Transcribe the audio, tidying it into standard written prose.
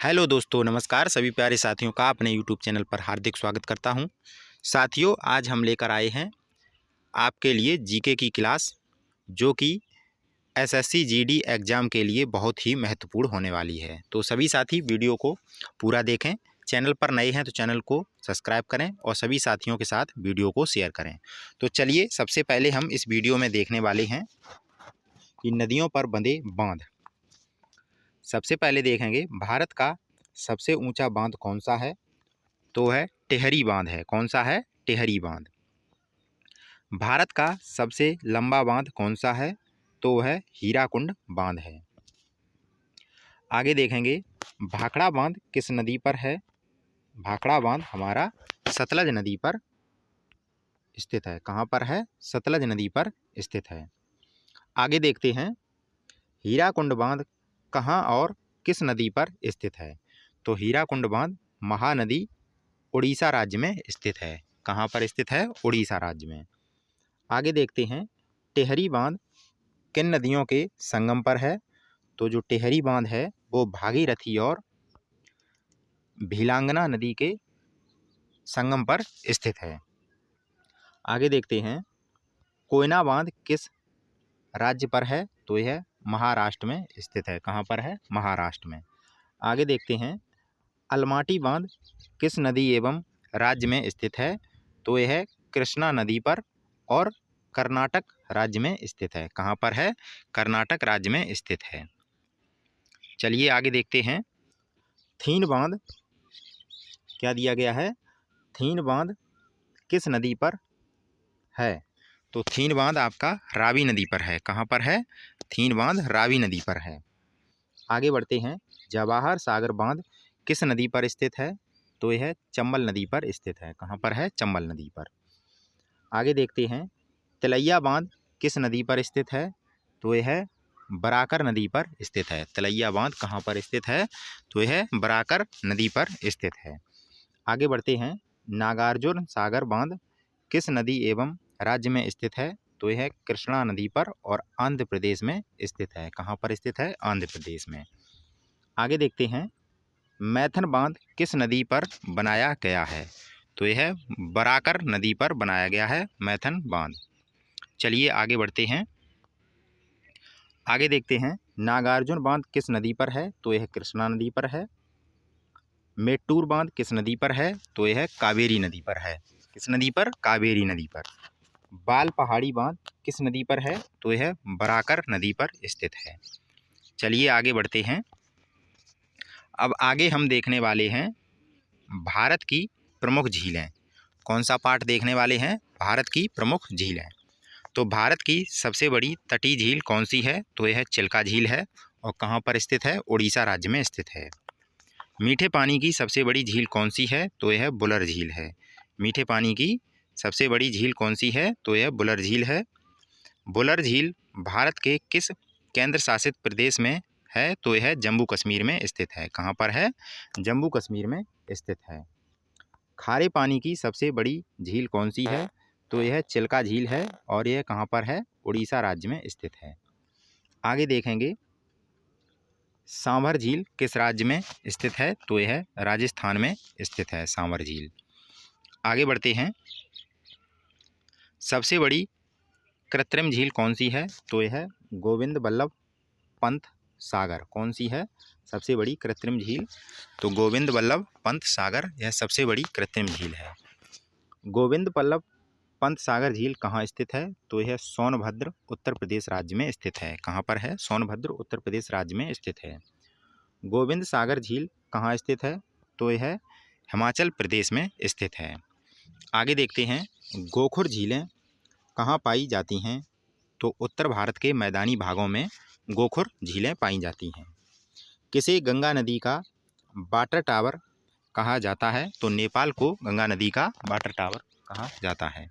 Hello दोस्तों, नमस्कार। सभी प्यारे साथियों का अपने यूट्यूब चैनल पर हार्दिक स्वागत करता हूं। साथियों, आज हम लेकर आए हैं आपके लिए जीके की क्लास, जो कि एसएससी जीडी एग्ज़ाम के लिए बहुत ही महत्वपूर्ण होने वाली है। तो सभी साथी वीडियो को पूरा देखें। चैनल पर नए हैं तो चैनल को सब्सक्राइब करें और सभी साथियों के साथ वीडियो को शेयर करें। तो चलिए, सबसे पहले हम इस वीडियो में देखने वाले हैं कि नदियों पर बंधे बांध। सबसे पहले देखेंगे भारत का सबसे ऊंचा बांध कौन सा है, तो है टिहरी बांध है। कौन सा है? टिहरी बांध। भारत का सबसे लंबा बांध कौन सा है, तो है हीराकुंड बांध है। आगे देखेंगे भाखड़ा बांध किस नदी पर है। भाखड़ा बांध हमारा सतलज नदी पर स्थित है। कहाँ पर है? सतलज नदी पर स्थित है। आगे देखते हैं हीराकुंड बांध कहाँ और किस नदी पर स्थित है। तो हीराकुंड बांध महानदी उड़ीसा राज्य में स्थित है। कहाँ पर स्थित है? उड़ीसा राज्य में। आगे देखते हैं टिहरी बांध किन नदियों के संगम पर है। तो जो टिहरी बांध है वो भागीरथी और भीलांगना नदी के संगम पर स्थित है। आगे देखते हैं कोयना बांध किस राज्य पर है। तो यह महाराष्ट्र में स्थित है। कहाँ पर है? महाराष्ट्र में। आगे देखते हैं अलमाटी बांध किस नदी एवं राज्य में स्थित है। तो यह कृष्णा नदी पर और कर्नाटक राज्य में स्थित है। कहाँ पर है? कर्नाटक राज्य में स्थित है। चलिए आगे देखते हैं थीन बांध क्या दिया गया है। थीन बांध किस नदी पर है। तो थीन बांध आपका रावी नदी पर है। कहाँ पर है? थीन बांध रावी नदी पर है। आगे बढ़ते हैं जवाहर सागर बांध किस नदी पर स्थित है। तो यह चंबल नदी पर स्थित है। कहाँ पर है? चंबल नदी पर। आगे देखते हैं तिलैया बांध किस नदी पर स्थित है। तो यह बराकर नदी पर स्थित है। तिलैया बांध कहाँ पर स्थित है। तो यह बराकर नदी पर स्थित है। आगे बढ़ते हैं नागार्जुन सागर बांध किस नदी एवं राज्य में स्थित है। तो यह कृष्णा नदी पर और आंध्र प्रदेश में स्थित है। कहाँ पर स्थित है? आंध्र प्रदेश में। आगे देखते हैं मैथन बांध किस नदी पर बनाया गया है। तो यह बराकर नदी पर बनाया गया है मैथन बांध। चलिए आगे बढ़ते हैं। आगे देखते हैं नागार्जुन बांध किस नदी पर है। तो यह कृष्णा नदी पर है। मेट्टूर बांध किस नदी पर है। तो यह कावेरी नदी पर है। किस नदी पर? कावेरी नदी पर। बाल पहाड़ी बांध किस नदी पर है। तो यह बराकर नदी पर स्थित है। चलिए आगे बढ़ते हैं। अब आगे हम देखने वाले हैं भारत की प्रमुख झीलें। कौन सा पार्ट देखने वाले हैं? भारत की प्रमुख झीलें। तो भारत की सबसे बड़ी तटीय झील कौन सी है। तो यह चिल्का झील है और कहाँ पर स्थित है? उड़ीसा राज्य में स्थित है। मीठे पानी की सबसे बड़ी झील कौन सी है। तो यह बुलर झील है। मीठे पानी की सबसे बड़ी झील कौन सी है। तो यह बुलर झील है। बुलर झील भारत के किस केंद्र शासित प्रदेश में है। तो यह जम्मू कश्मीर में स्थित है। कहाँ पर है? जम्मू कश्मीर में स्थित है। खारे पानी की सबसे बड़ी झील कौन सी है। तो यह चिल्का झील है और यह कहाँ पर है? उड़ीसा राज्य में स्थित है। आगे देखेंगे सांभर झील किस राज्य में स्थित है। तो यह राजस्थान में स्थित है सांभर झील। आगे बढ़ते हैं सबसे बड़ी कृत्रिम झील कौन सी है। तो यह गोविंद बल्लभ पंत सागर। कौन सी है सबसे बड़ी कृत्रिम झील? तो गोविंद बल्लभ पंत सागर यह सबसे बड़ी कृत्रिम झील है। गोविंद बल्लभ पंत सागर झील कहाँ स्थित है। तो यह सोनभद्र उत्तर प्रदेश राज्य में स्थित है। कहाँ पर है? सोनभद्र उत्तर प्रदेश राज्य में स्थित है। गोविंद सागर झील कहाँ स्थित है। तो यह हिमाचल प्रदेश में स्थित है। आगे देखते हैं गोखुर झीलें कहाँ पाई जाती हैं। तो उत्तर भारत के मैदानी भागों में गोखुर झीलें पाई जाती हैं। किसे गंगा नदी का वाटर टावर कहा जाता है। तो नेपाल को गंगा नदी का वाटर टावर कहा जाता है।